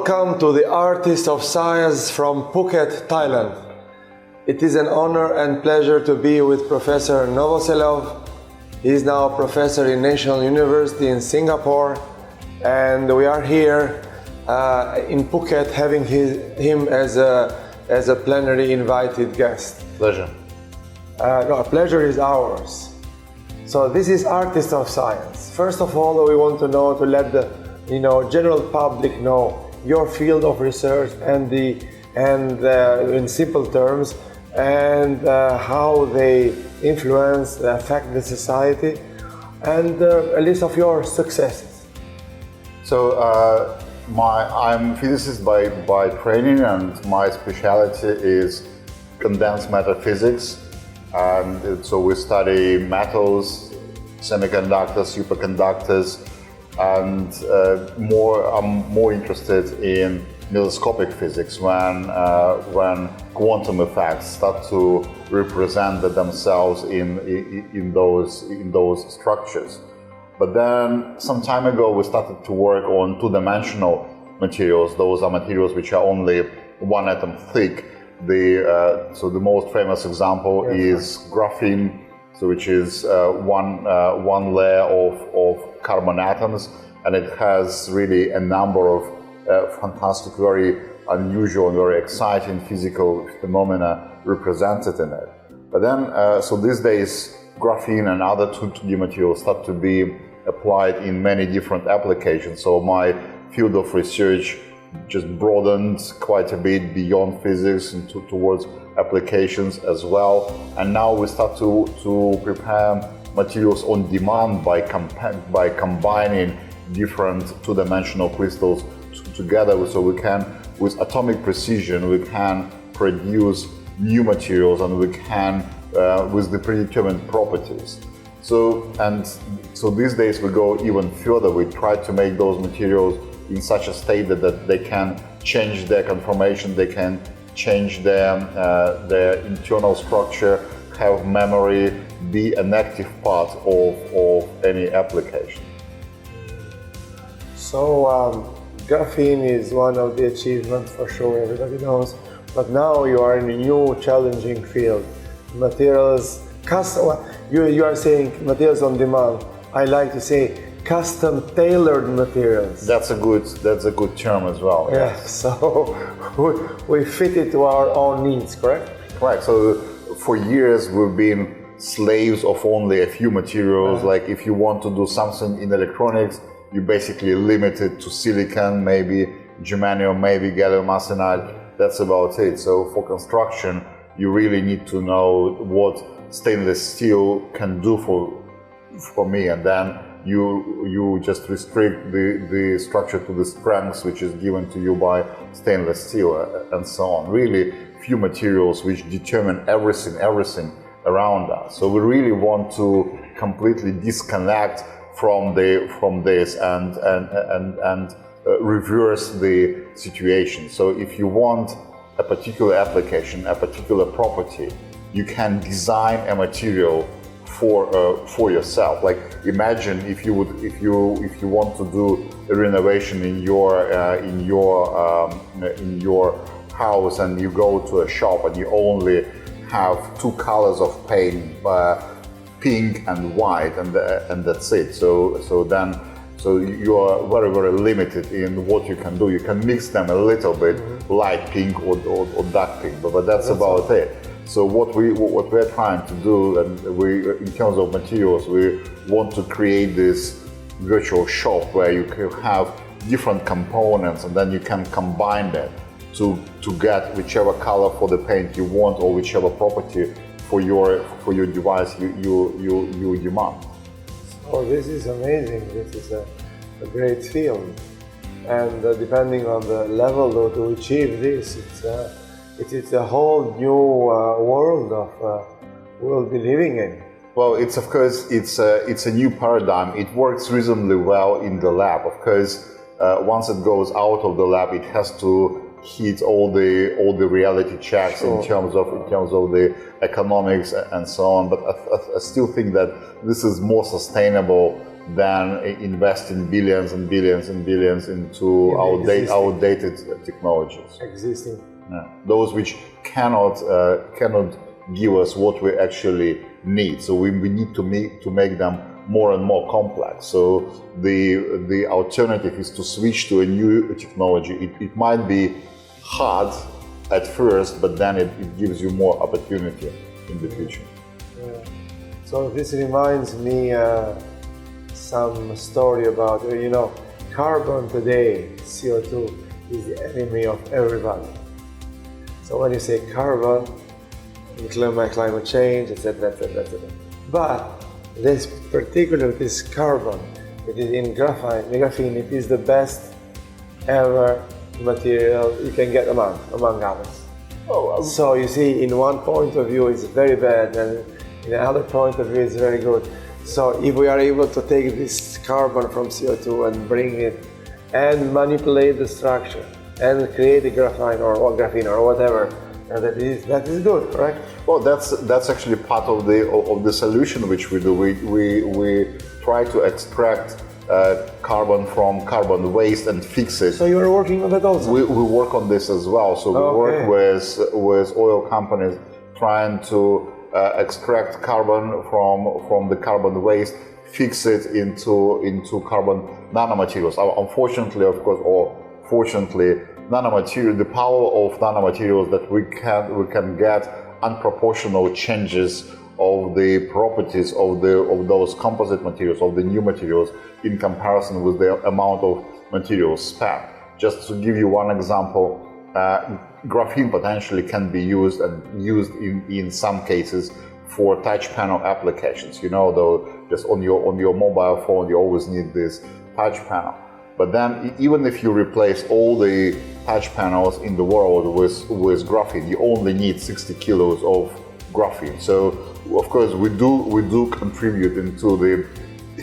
Welcome to the Artist of Science from Phuket, Thailand. It is an honor and pleasure to be with Professor Novoselov. He is now a professor in National University in Singapore, and we are here in Phuket having him as a plenary invited guest. Pleasure. No, pleasure is ours. So this is Artist of Science. First of all, we want to know, to let the general public know your field of research and in simple terms, and how they influence, affect the society, and a list of your successes. So I'm a physicist by training, and my specialty is condensed matter physics. And so we study metals, semiconductors, superconductors, and I'm more interested in mesoscopic physics when quantum effects start to represent themselves in those structures. But then some time ago we started to work on two-dimensional materials. Those are materials which are only one atom thick. So the most famous example is graphene, which is one layer of carbon atoms, and it has really a number of fantastic, very unusual and very exciting physical phenomena represented in it. But then, so these days, graphene and other 2D materials start to be applied in many different applications. So my field of research just broadened quite a bit beyond physics and towards applications as well. And now we start to prepare materials on demand by combining different two-dimensional crystals together, so we can, with atomic precision, we can produce new materials, and we can with the predetermined properties. So these days we go even further. We try to make those materials in such a state that they can change their conformation, they can change their internal structure, have memory, be an active part of any application. So graphene is one of the achievements for sure, everybody knows. But now you are in a new challenging field. Materials, you are saying materials on demand. I like to say custom tailored materials. That's a good term as well. Yeah, so we fit it to our own needs, correct? Correct. So for years we've been slaves of only a few materials. Like if you want to do something in electronics, you're basically limited to silicon, maybe germanium, maybe gallium arsenide. That's about it. So for construction, you really need to know what stainless steel can do for me, and then you just restrict the structure to the strengths which is given to you by stainless steel, and so on. Really few materials which determine everything around us. So we really want to completely disconnect from this and reverse the situation. So if you want a particular application, a particular property, you can design a material for yourself. Like imagine if you want to do a renovation in your house, and you go to a shop and you only have two colors of paint, pink and white, and that's it. So you are very, very limited in what you can do. You can mix them a little bit, light pink or dark pink, but that's about it. So what we're trying to do, and in terms of materials, we want to create this virtual shop where you can have different components, and then you can combine them to get whichever color for the paint you want, or whichever property for your device you demand. Oh, this is amazing. This is a great field, and depending on the level to achieve this, it's a whole new world we'll be living in. Well, it's of course it's a new paradigm. It works reasonably well in the lab. Of course, once it goes out of the lab, it has to hit all the reality checks. Sure. in terms of the economics and so on. But I still think that this is more sustainable than investing billions and billions and billions into outdated technologies. Existing. Yeah. Those which cannot give us what we actually need. So we need to make them more and more complex. So the alternative is to switch to a new technology. It might be hard at first, but then it gives you more opportunity in the future. Yeah. So this reminds me some story about, carbon today, CO2, is the enemy of everybody. So when you say carbon, climate change, etc., etc., etc. But this carbon, it is in graphene, it is the best ever material you can get among others. So you see, in one point of view it's very bad, and in another point of view it's very good. So if we are able to take this carbon from CO2 and bring it and manipulate the structure and create a graphene or whatever, that is good, correct? Well, that's actually part of the solution which we do. We try to extract carbon from carbon waste and fix it. So you're working on that also? We work on this as well. So we work with oil companies trying to extract carbon from the carbon waste, fix it into carbon nanomaterials. Unfortunately, of course, or fortunately, the power of nanomaterials that we can get unproportional changes of the properties of those composite materials, of the new materials, in comparison with the amount of materials spent. Just to give you one example, graphene potentially can be used in some cases for touch panel applications. Though just on your mobile phone you always need this touch panel. But then even if you replace all the touch panels in the world with graphene, you only need 60 kilos of graphene. So of course we do contribute into the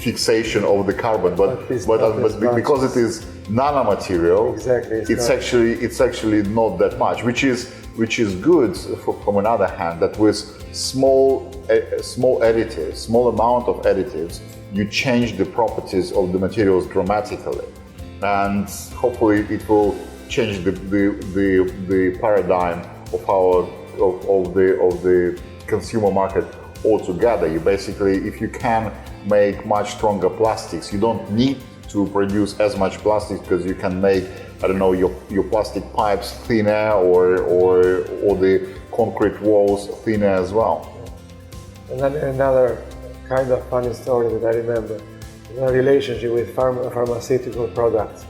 fixation of the carbon, but because it is nanomaterial, it's actually not that much, which is good from another hand, that with small additives, small amount of additives, you change the properties of the materials dramatically, and hopefully it will change the paradigm of the consumer market altogether. You basically, if you can make much stronger plastics, you don't need to produce as much plastics, because you can make, I don't know, your plastic pipes thinner or the concrete walls thinner as well. And then another kind of funny story that I remember, in a relationship with pharmaceutical products.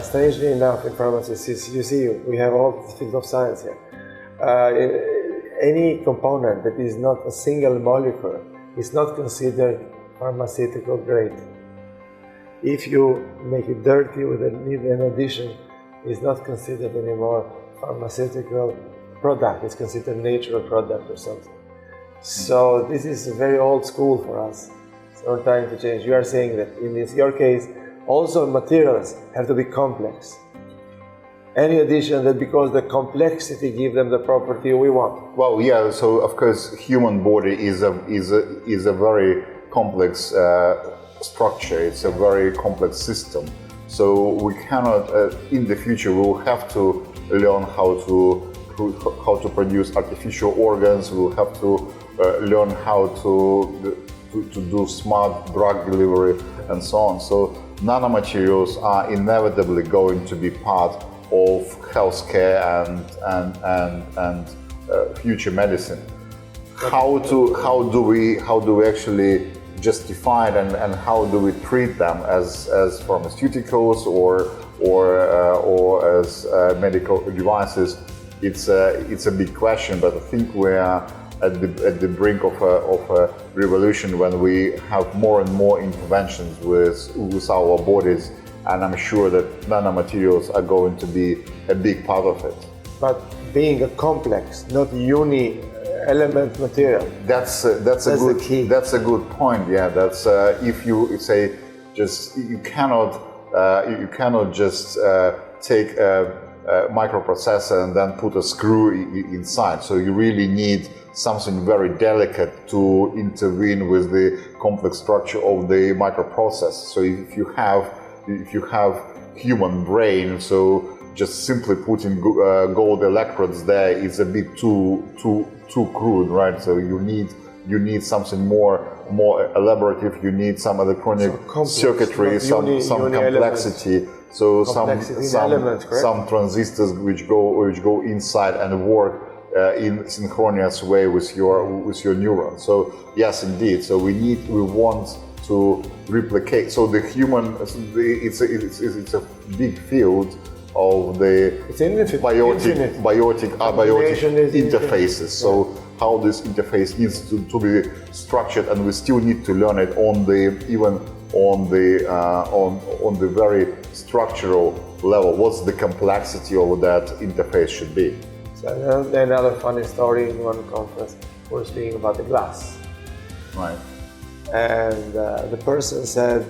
Strangely enough, in pharmacies, you see, we have all the field of science here. Any component that is not a single molecule is not considered pharmaceutical grade. If you make it dirty with an addition, it's not considered anymore pharmaceutical product, it's considered natural product or something. So this is very old school for us. So we're trying to change. You are saying that in your case, also materials have to be complex. Any addition that, because the complexity gives them the property we want. Well, yeah. So of course, human body is a very complex structure. It's a very complex system. So we cannot, in the future, we will have to learn how to produce artificial organs. We will have to learn how to do smart drug delivery and so on. So nanomaterials are inevitably going to be part of healthcare and future medicine. How do we actually justify it, and how do we treat them as pharmaceuticals or as medical devices? It's a big question, but I think we are at the brink of a revolution when we have more and more interventions with our bodies. And I'm sure that nanomaterials are going to be a big part of it. But being a complex, not uni-element material. That's the key. That's a good point. Yeah, that's if you say you cannot just take microprocessor and then put a screw inside. So you really need something very delicate to intervene with the complex structure of the microprocessor. So if you have human brain, so just simply putting gold electrodes there is a bit too crude, right? So you need something more elaborative. You need some electronic circuitry, some complexity. Element. So some transistors which go inside and work in synchronous way with your neurons. So yes, indeed. So we want to replicate. So the human, it's a big field of the abiotic interfaces. So how this interface needs to be structured, and we still need to learn it on the very structural level. What's the complexity of that interface should be? So another funny story, in one conference we were speaking about the glass. Right. And the person said,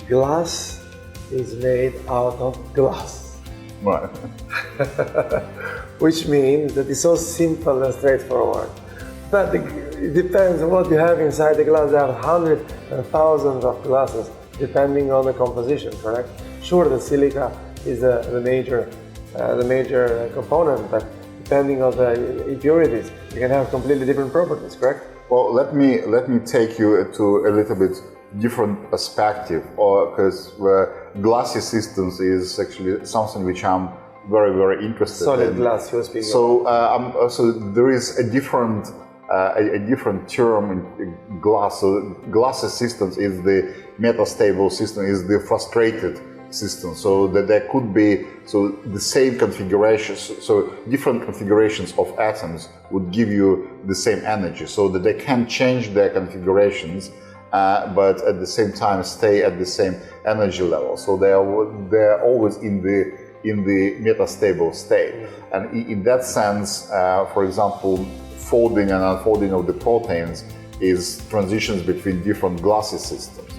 glass is made out of glass. Right. Which means that it's so simple and straightforward. But it depends on what you have inside the glass. There are hundreds and thousands of glasses, depending on the composition, correct? Sure, the silica is the major component, but depending on the impurities, you can have completely different properties, correct? Well, let me take you to a little bit different perspective, because glassy systems is actually something which I'm very, very interested in. Solid glass, you're speaking. So there is a different term in glass. So glassy systems is the metastable system, is the frustrated system. So that there could be the same configurations. So different configurations of atoms would give you the same energy. So that they can change their configurations, but at the same time stay at the same energy level. So they are always in the metastable state. And in that sense, for example, folding and unfolding of the proteins is transitions between different glassy systems.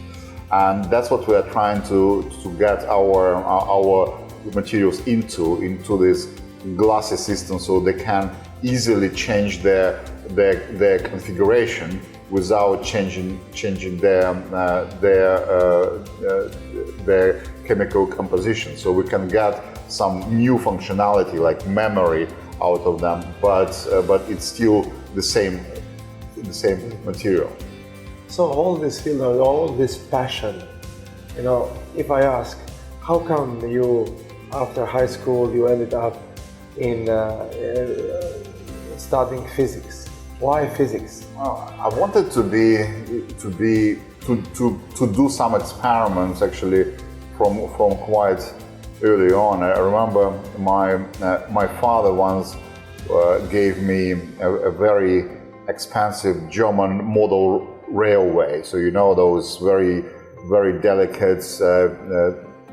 And that's what we are trying to get our materials into this glassy system, so they can easily change their configuration without changing their chemical composition. So we can get some new functionality like memory out of them, but it's still the same material. So all this field, all this passion, if I ask, how come you, after high school, you ended up in studying physics? Why physics? Well, I wanted to do some experiments actually from quite early on. I remember my father once gave me a very expensive German model railway. So those very, very delicate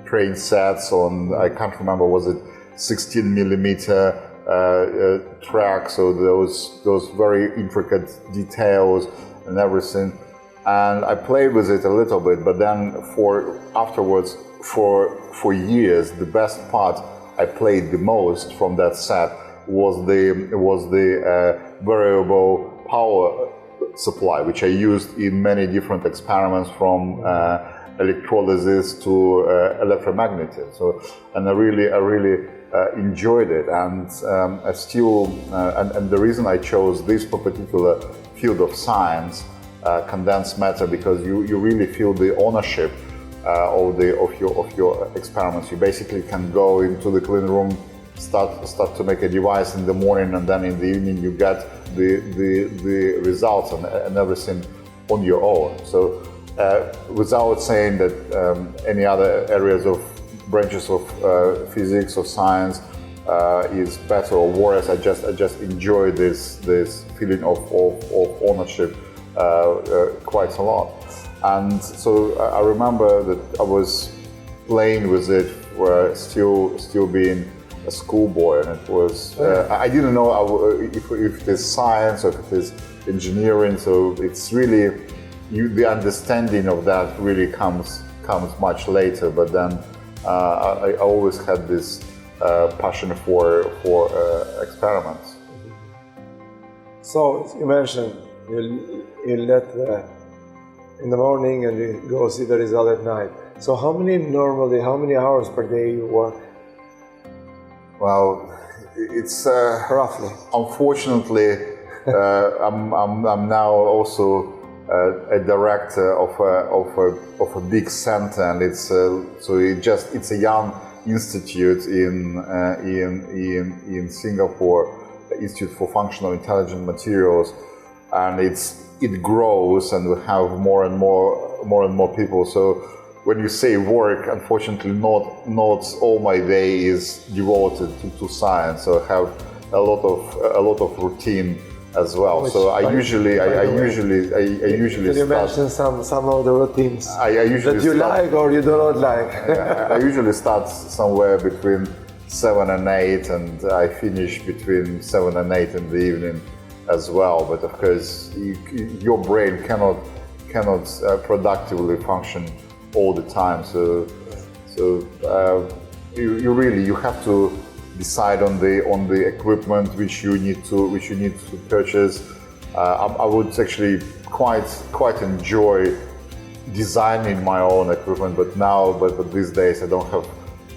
train sets on, I can't remember, was it 16 millimeter track, so those very intricate details and everything. And I played with it a little bit, but then afterwards for years, the best part I played the most from that set was the variable power supply, which I used in many different experiments, from electrolysis to electromagnetism. So, and I really enjoyed it, and I still and the reason I chose this particular field of science, condensed matter, because you really feel the ownership of your experiments. You basically can go into the clean room, start to make a device in the morning, and then in the evening you get the results and everything on your own. So without saying that any other areas of branches of physics or science is better or worse, I just enjoy this feeling of ownership quite a lot. And so I remember that I was playing with it, still being a schoolboy, and it was I didn't know if it is science or if it is engineering. So it's really the understanding of that really comes much later. But then I always had this passion for experiments. So you mentioned you let in the morning and you go see the result at night. So how many hours per day you work? Well, it's Roughly. unfortunately I'm now also a director of a big center, and it's it's a young institute in Singapore, Institute for Functional Intelligent Materials, and it grows, and we have more and more people. So when you say work, unfortunately, not all my day is devoted to science. So I have a lot of routine as well. Which, so I usually Can you mention some of the routines I usually that you like or you do not like? I usually start somewhere between 7 and 8, and I finish between 7 and 8 in the evening as well. But of course, your brain cannot productively function all the time. So you have to decide on the equipment which you need to purchase. I would actually quite enjoy designing my own equipment, but these days I don't have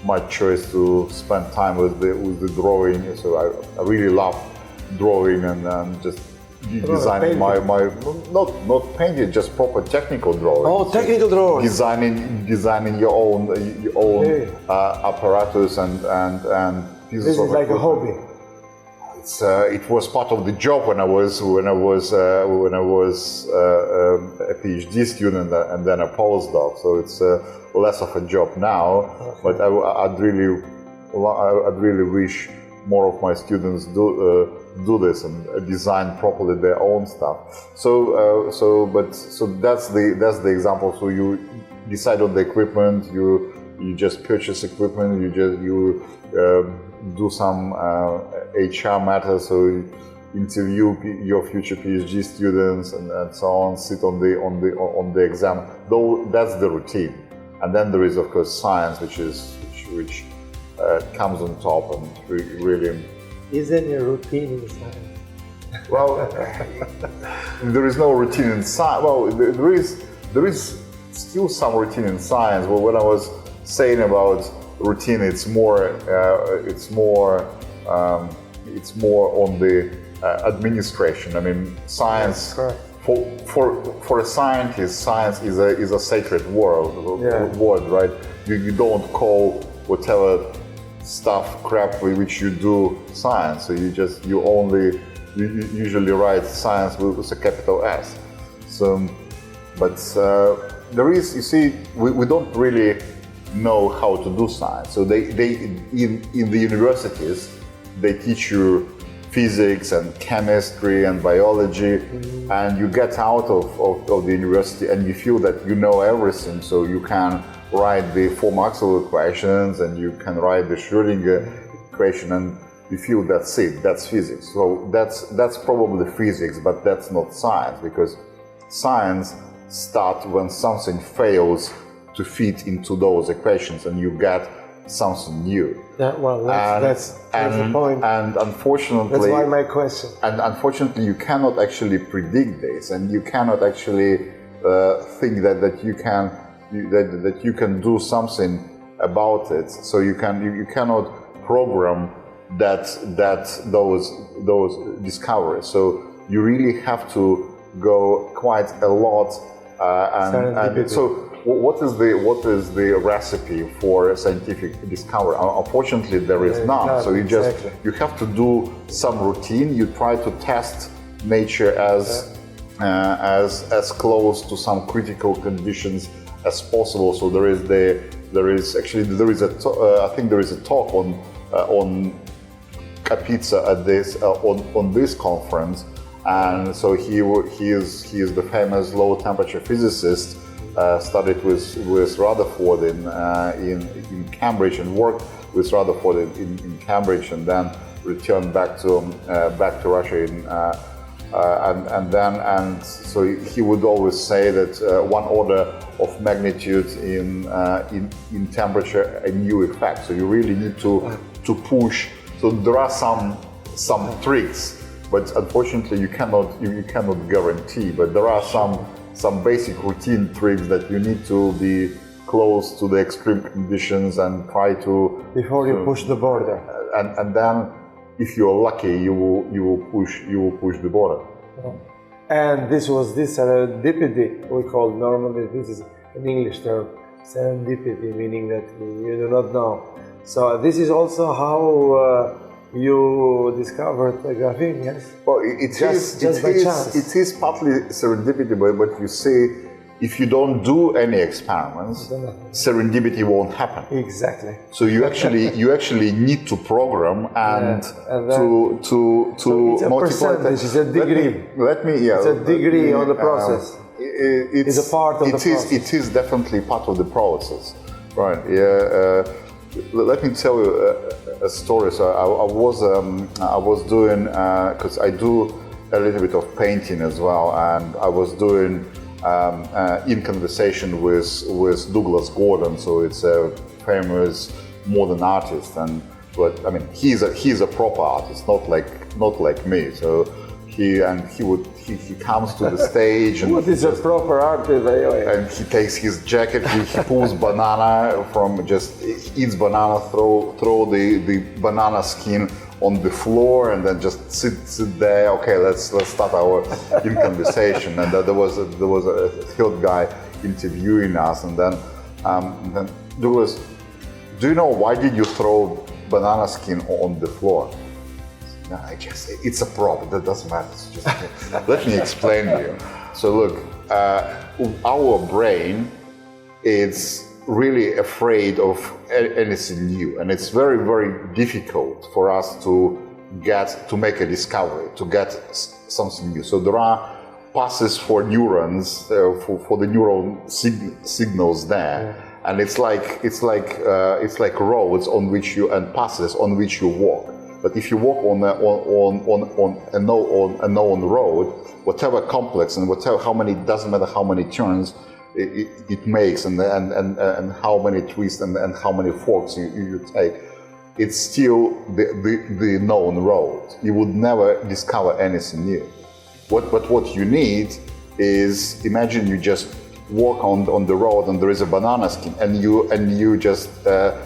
much choice to spend time with the drawing. So I really love drawing and just designing my not painting, just proper technical drawing. Oh, technical drawing. Designing your own Okay. apparatus and pieces This of is like a equipment. hobby. It was part of the job when I was a PhD student and then a postdoc. So it's less of a job now. Okay. But I'd really wish more of my students do this and design properly their own stuff. So that's the example. So you decide on the equipment. You just purchase equipment. You do some HR matters, so you interview your future PhD students and so on. Sit on the exam. Though that's the routine, and then there is of course science, which comes on top and really. Is there any routine in science? Well, there is no routine in science. Well, there is still some routine in science. Well, when I was saying about routine, it's more on the administration. I mean, science. Correct. For a scientist, science is a sacred word, right? You don't call whatever crap with you do science. So you usually write science with a capital S. So, but there is, you see, we don't really know how to do science. So they in the universities they teach you physics and chemistry and biology, and you get out of the university and you feel that you know everything. So you can write the 4 Maxwell equations and you can write the Schrödinger equation, and you feel that's it, that's physics. So that's probably physics, but that's not science, because science starts when something fails to fit into those equations and you get something new. Yeah, well, that's the point. And unfortunately, that's why my question. And unfortunately, you cannot actually predict this, and you cannot actually think that you can do something about it. So you cannot program those discoveries. So you really have to go quite a lot, and so. What is the recipe for scientific discovery? Unfortunately, there is none. So you have to do some routine. You try to test nature as close to some critical conditions as possible. So there is a talk on Kapitsa at this on this conference, and so he is the famous low temperature physicist. Studied with Rutherford in Cambridge and worked with Rutherford in Cambridge, and then returned back to Russia And so he would always say that one order of magnitude in temperature, a new effect. So you really need to push. So there are some tricks, but unfortunately you cannot guarantee. But there are some basic routine tricks that you need to be close to the extreme conditions and try to before you push the border. And then, if you're lucky, you will push the border. And this serendipity we call normally. This is an English term, serendipity, meaning that you do not know. So this is also how you discovered graphene, yes? Well, it is partly serendipity, but you see, if you don't do any experiments, serendipity won't happen. Exactly. So you actually need to program and to so it's a multiply. Percentage, it's a degree. It's a degree on the process. It's a part of the process. It is definitely part of the process, right? Yeah. Let me tell you a story. So I was doing because I do a little bit of painting as well, and I was doing. In conversation with Douglas Gordon, so it's a famous modern artist, but I mean he's a proper artist, not like me. So he comes to the stage and what is a proper artist anyway? And he takes his jacket, he pulls banana from just eats banana, throw the banana skin on the floor and then just sit there. Okay, let's start our conversation. And there was a third guy interviewing us, and then Douglas, do you know why did you throw banana skin on the floor? No, it's a prop. That doesn't matter. Let me explain to you. So look, our brain is really afraid of anything new, and it's very, very difficult for us to make a discovery, to get something new. So there are passes for neurons, for the neural signals there, and it's like roads on which and passes on which you walk. But if you walk on a known road, whatever complex and doesn't matter how many turns it makes and how many twists and how many forks you take, it's still the known road. You would never discover anything new. What you need is, imagine you just walk on the road and there is a banana skin and you just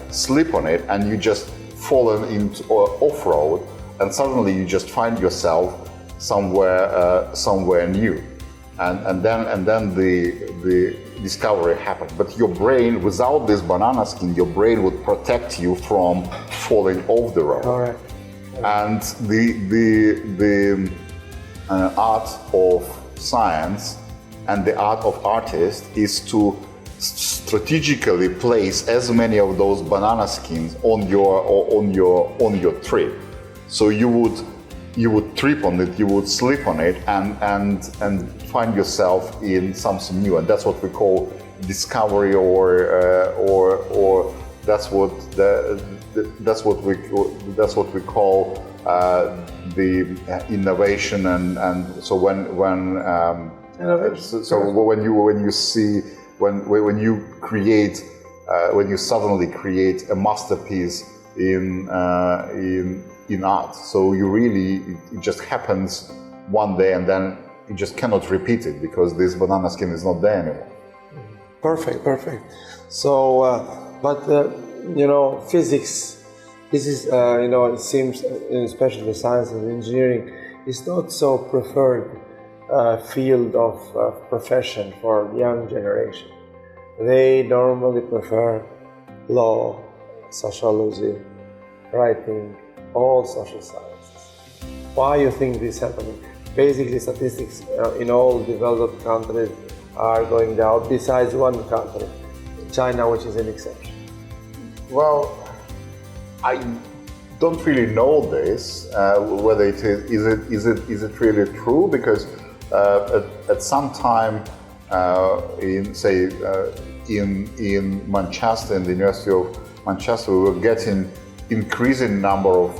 slip on it and you just fallen into off-road, and suddenly you just find yourself somewhere new, and then the discovery happened. But your brain, without this banana skin, your brain would protect you from falling off the road. Correct. And the art of science and the art of artists is to strategically place as many of those banana skins on your trip. So you would trip on it, you would slip on it, and find yourself in something new, and that's what we call discovery, or that's what we call the innovation, and so when you suddenly create a masterpiece in art. So it just happens one day, and then you just cannot repeat it because this banana skin is not there anymore. Perfect. So, physics. This is, it seems, especially science and engineering, is not so preferred field of profession for young generation. They normally prefer law, sociology, writing, all social sciences. Why you think this is happening? Basically, statistics in all developed countries are going down, besides one country, China, which is an exception. Well, I don't really know this, whether it is it really true, because at some time in Manchester, in the University of Manchester, we were getting increasing number of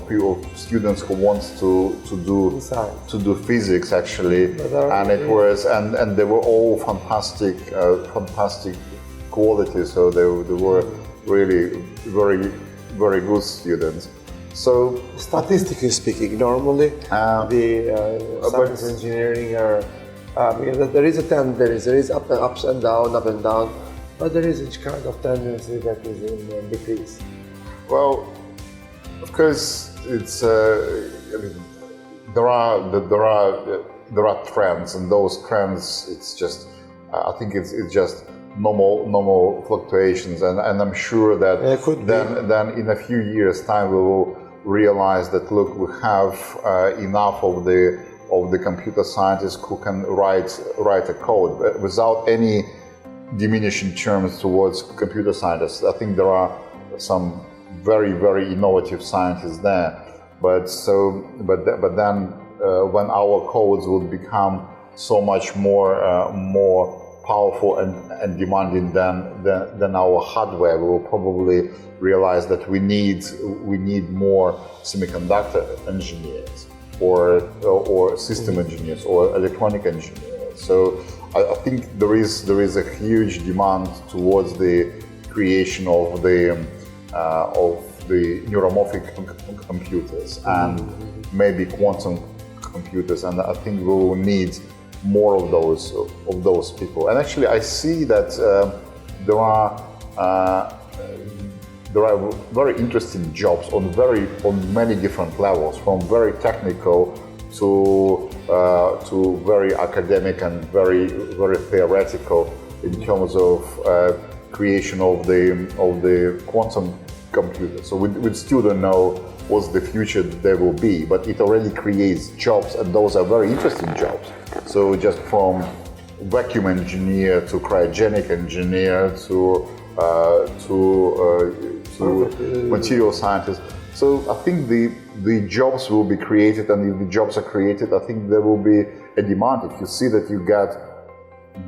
students who wants to do physics actually, and it was and they were all fantastic quality. So they were really very good students. So statistically speaking, normally the science and engineering are there is a tendency, there is ups and down, but there is each kind of tendency that is in decrease. Well, of course, it's I mean, there are trends, and those trends, it's just I think it's just normal fluctuations, and I'm sure that then in a few years' time we will realize that look, we have enough of the computer scientists who can write a code without any diminishing terms towards computer scientists. I think there are some very innovative scientists there, but then when our codes will become so much more powerful and demanding than our hardware, we will probably realize that we need more semiconductor engineers or system engineers or electronic engineers. So I think there is a huge demand towards the creation of the neuromorphic computers and maybe quantum computers, and I think we will need more of those people. And actually, I see that there are very interesting jobs on many different levels, from very technical to very academic and very theoretical in terms of creation of the quantum computer. So we still don't know what the future there will be, but it already creates jobs, and those are very interesting jobs. So just from vacuum engineer to cryogenic engineer to material scientist. So I think the jobs will be created, and if the jobs are created, I think there will be a demand. If you see that you get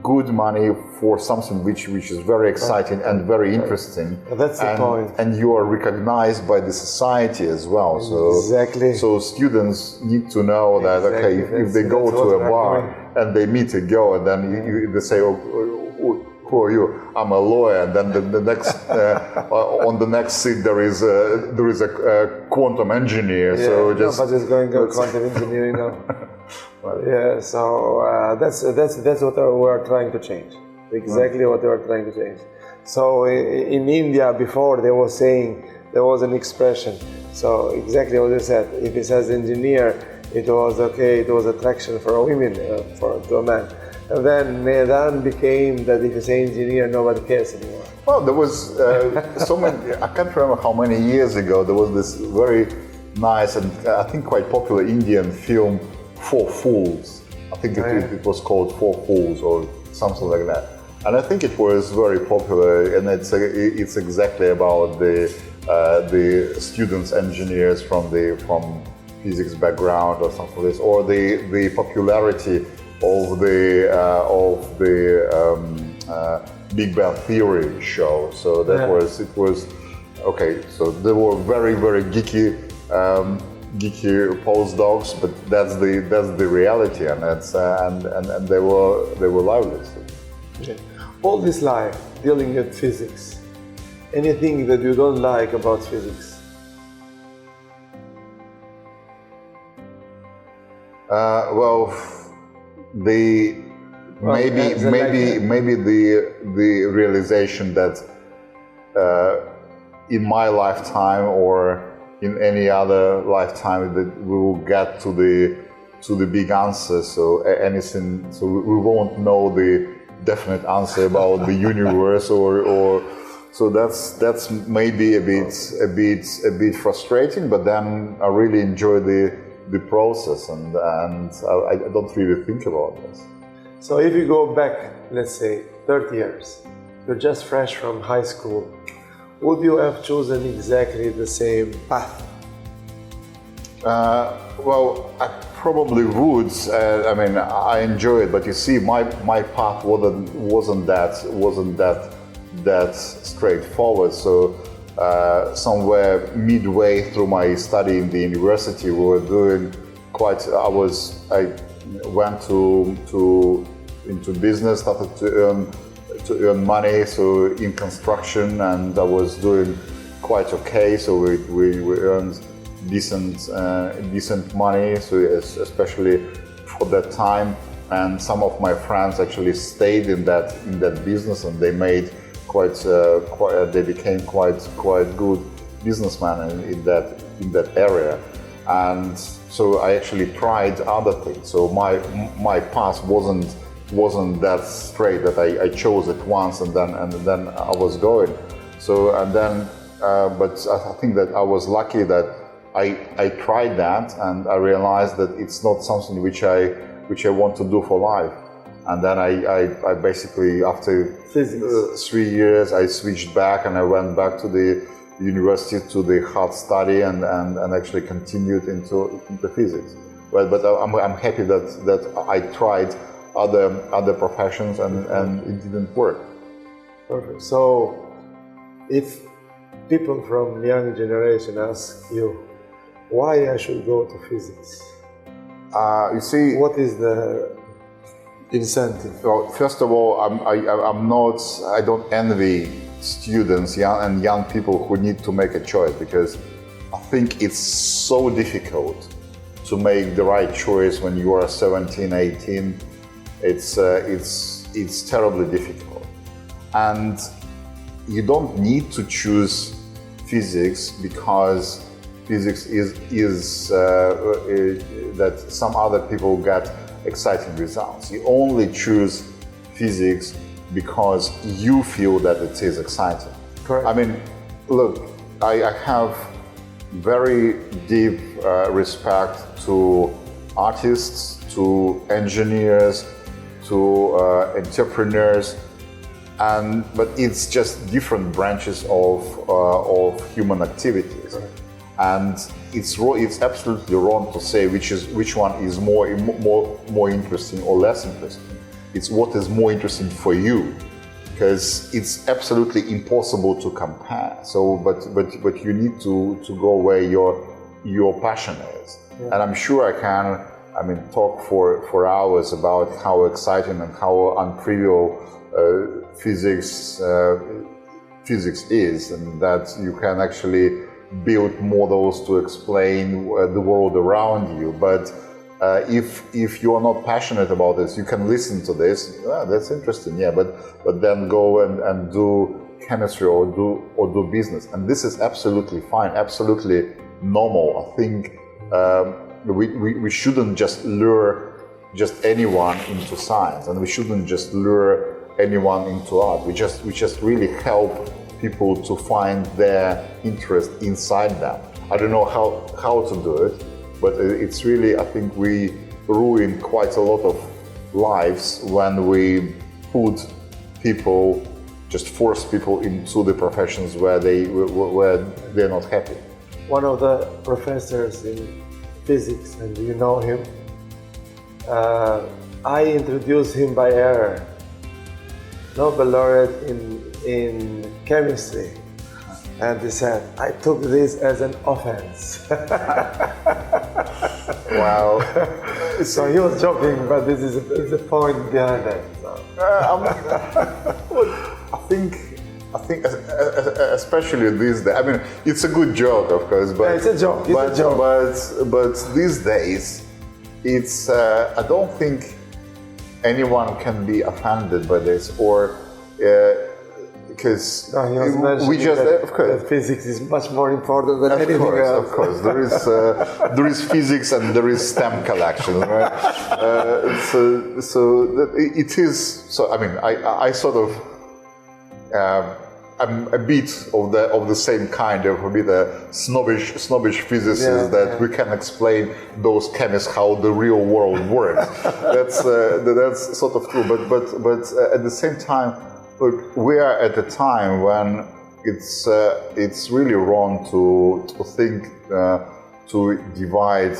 good money for something which is very exciting and very interesting, that's the point. And you are recognized by the society as well. So exactly. So students need to know that okay, if they go to a bar and they meet a girl, and then they say, who are you? I'm a lawyer. And then the next on the next seat there is a quantum engineer. Yeah, so just nobody's going to quantum engineering now. Yeah, so that's what we are trying to change. Exactly what we are trying to change. So in India before they were saying, there was an expression. So exactly what you said. If it says engineer, it was okay. It was attraction for a woman, to a man. And then became that if you say engineer, nobody cares anymore. Well, there was so many. I can't remember how many years ago there was this very nice and I think quite popular Indian film, Four Fools. I think it was called Four Fools or something like that. And I think it was very popular, and it's exactly about the students, engineers from physics background or something like this, or the popularity of the Big Bang Theory show. So that it was okay. So they were very geeky postdocs, but that's the reality, and that's and they were lively. So. Yeah. All this life dealing with physics, anything that you don't like about physics? Maybe the realization that in my lifetime or in any other lifetime that we will get to the big answer. So anything, so we won't know the definite answer about the universe or so that's maybe a bit frustrating. But then I really enjoy the process, and I don't really think about this. So if you go back, let's say 30 years, you're just fresh from high school, would you have chosen exactly the same path? Well, I probably would. I mean, I enjoy it, but you see, my path wasn't that straightforward. So somewhere midway through my study in the university, we were doing quite. I went into business, started to earn money, so in construction, and I was doing quite okay. So we earned decent money, so especially for that time. And some of my friends actually stayed in that business, and they made they became quite good businessmen in that area. And so I actually tried other things. So my path wasn't that straight, that I chose it once and then I was going. So but I think that I was lucky that I tried that, and I realized that it's not something which I want to do for life. And then I basically, after 3 years, I switched back and I went back to the university to the hard study and actually continued into physics. But I'm happy that I tried other professions and it didn't work. Perfect. So if people from young generation ask you why I should go to physics, you see, what is the incentive? Well, first of all, I don't envy students and young people who need to make a choice, because I think it's so difficult to make the right choice when you are 17, 18. It's terribly difficult, and you don't need to choose physics because physics is that some other people get exciting results. You only choose physics because you feel that it is exciting. Correct. I mean, look, I have very deep respect to artists, to engineers, to entrepreneurs, but it's just different branches of human activities. Right. And it's absolutely wrong to say which one is more interesting or less interesting. It's what is more interesting for you, because it's absolutely impossible to compare. So, but you need to go where your passion is. Yeah. And I'm sure I can. I mean, talk for hours about how exciting and how untrivial physics is, and that you can actually build models to explain the world around you. But if you are not passionate about this, you can listen to this. That's interesting, yeah. But then go and do chemistry or do business, and this is absolutely fine, absolutely normal. I think we shouldn't just lure just anyone into science, and we shouldn't just lure anyone into art. We just really help people to find their interest inside them. I don't know how to do it, but it's really, I think we ruin quite a lot of lives when we just force people into the professions where they're not happy. One of the professors in physics, and you know him, I introduced him by error. Nobel Laureate in chemistry, and he said, I took this as an offense. Wow. So he was joking, but this is the point behind that. So. I think especially these days, I mean, it's a good joke, of course, but yeah, it's a joke. But these days, it's I don't think anyone can be offended by this, or because we just of course that physics is much more important than anything else. Of course, there is physics and there is STEM collection, right? So it is. So I mean, I sort of. I'm a bit of the same kind of a bit a snobbish physicist that we can explain those chemists how the real world works. That's sort of true. But at the same time, look, we are at a time when it's really wrong to think to divide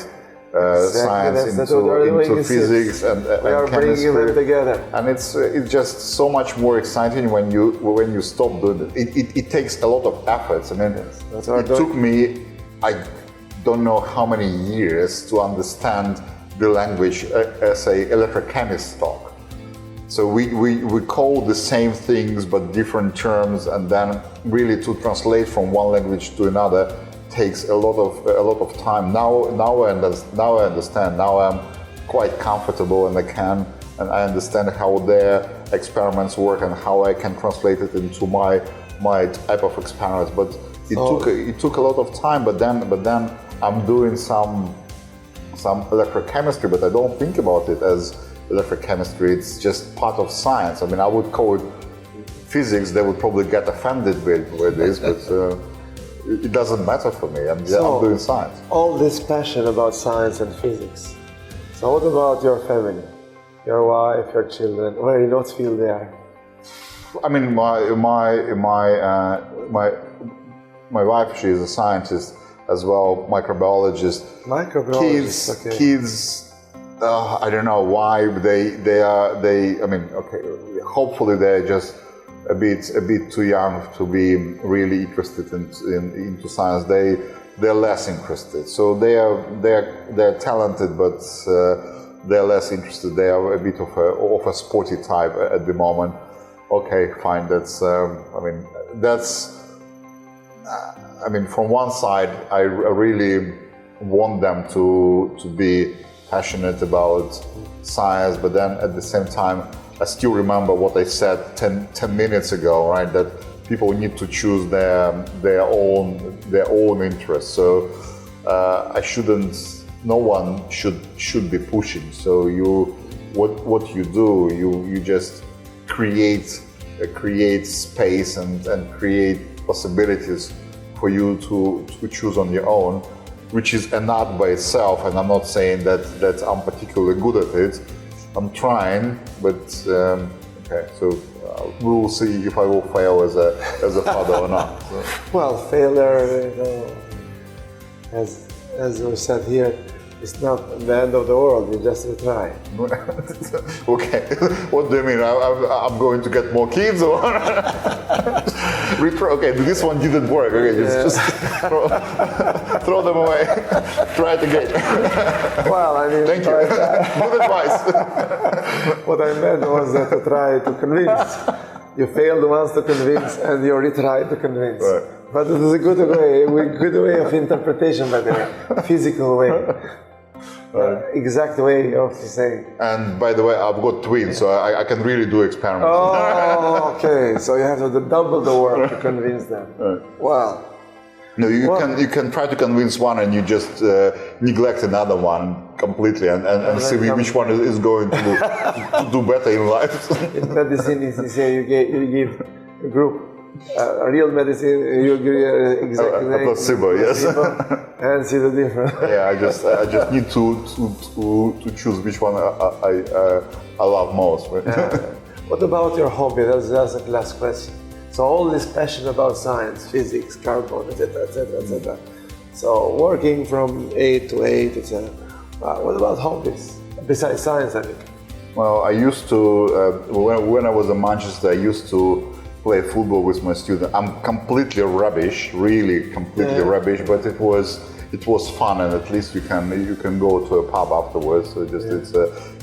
Exactly, science into physics and we are chemistry. bringing them together. And it's just so much more exciting when you stop doing it. It takes a lot of efforts. I mean, it took me, I don't know how many years to understand the language say electrochemists talk. So we call the same things but different terms, and then really to translate from one language to another takes a lot of time. Now I understand. Now I'm quite comfortable, and I understand how their experiments work and how I can translate it into my type of experiments. But it took a lot of time. But then I'm doing some electrochemistry, but I don't think about it as electrochemistry. It's just part of science. I mean, I would call it physics. They would probably get offended with this, but it doesn't matter for me. I'm doing science. All this passion about science and physics. So what about your family? Your wife, your children? Where you not feel they are? I mean, my wife, she is a scientist as well, microbiologist. Kids, I don't know why I mean, okay, hopefully they're just a bit too young to be really interested into science. They're less interested. So they're talented, but they're less interested. They are a bit of a sporty type at the moment. Okay, fine. I mean, from one side, I really want them to be passionate about science, but then at the same time, I still remember what I said 10 minutes ago, right? That people need to choose their own interests. So no one should be pushing. So what you do, you just create space and create possibilities for you to choose on your own, which is an art by itself. And I'm not saying that I'm particularly good at it. I'm trying, but okay. So we will see if I will fail as a father or not. So. Well, failure, as we said here, it's not the end of the world. You just retry. Okay. What do you mean? I'm going to get more kids, or okay? This one didn't work. Okay, just throw them away. Try it again. Well, I mean, thank you. Good advice. What I meant was that to try to convince. You failed once to convince, and you retry to convince. Right. But it is a good way of interpretation, by the way, physical way. Exact way of saying. And by the way, I've got twins, so I can really do experiments. Oh, okay. So you have to do double the work to convince them. Right. Wow. No, you can try to convince one, and you just neglect another one completely, and see which one is going to do better in life. In medicine, you say you give a group. Real medicine, you agree exactly. A placebo, yes. And see the difference. Yeah, I just need to choose which one I love most. What about your hobby? That's the last question. So all this passion about science, physics, carbon, etc., etc. So working from 8 to 8, etc. What about hobbies besides science? I think. Well, I used to when I was in Manchester, I used to play football with my students. I'm completely rubbish, really completely rubbish, but it was fun, and at least you can go to a pub afterwards. So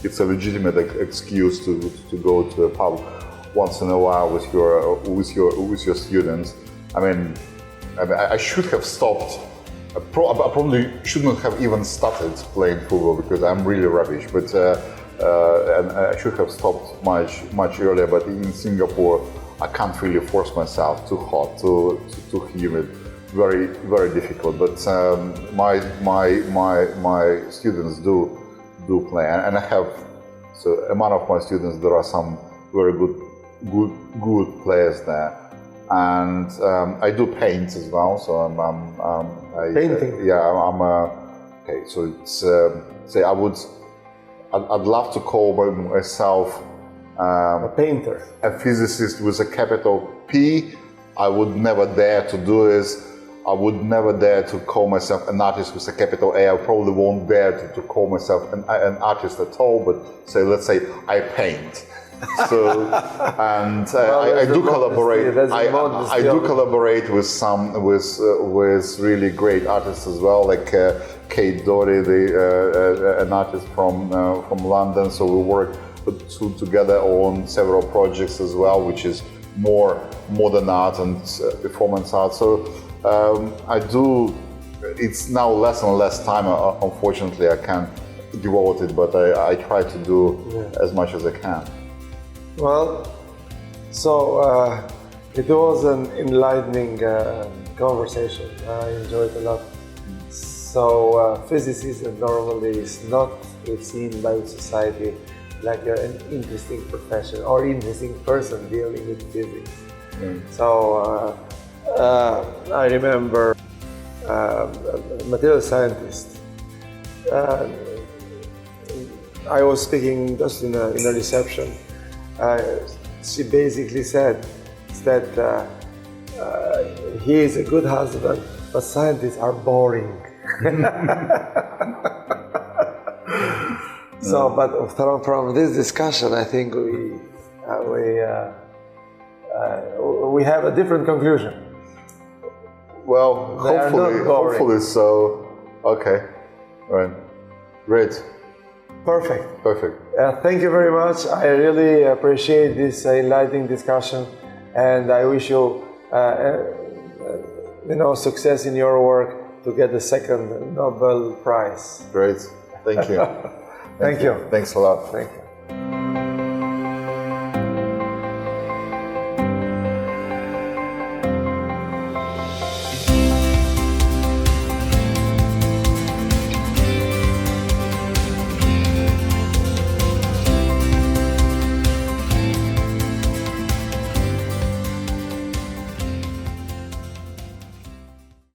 it's a legitimate excuse to go to a pub once in a while with your students. I mean, I should have stopped. I probably shouldn't have even started playing football because I'm really rubbish. But and I should have stopped much earlier. But in Singapore, I can't really force myself. Too hot, too humid, very very difficult. But my students do play, and I have among of my students there are some very good players there, and I do paint as well. So painting. I'm okay. So it's say I'd love to call myself. A painter. A physicist with a capital P. I would never dare to do this. I would never dare to call myself an artist with a capital A. I probably won't dare to call myself an artist at all, but let's say I paint. So, and I do collaborate. I do collaborate with some with really great artists as well, like Kate Doherty, an artist from London. So we work together on several projects as well, which is more modern art and performance art. So I do. It's now less and less time. Unfortunately, I can't devote it, but I try to do as much as I can. Well, so it was an enlightening conversation. I enjoyed it a lot. So physicists normally is not seen by society like you're an interesting profession or interesting person dealing with physics. So I remember a material scientist. I was speaking just in a reception. She basically said that he is a good husband, but scientists are boring. So, but from this discussion, I think we have a different conclusion. Well, hopefully so. Okay, all right, great. Perfect. Perfect. Thank you very much. I really appreciate this enlightening discussion, and I wish you, success in your work to get the second Nobel Prize. Great. Thank you. Thank you. Thanks a lot. Thank you.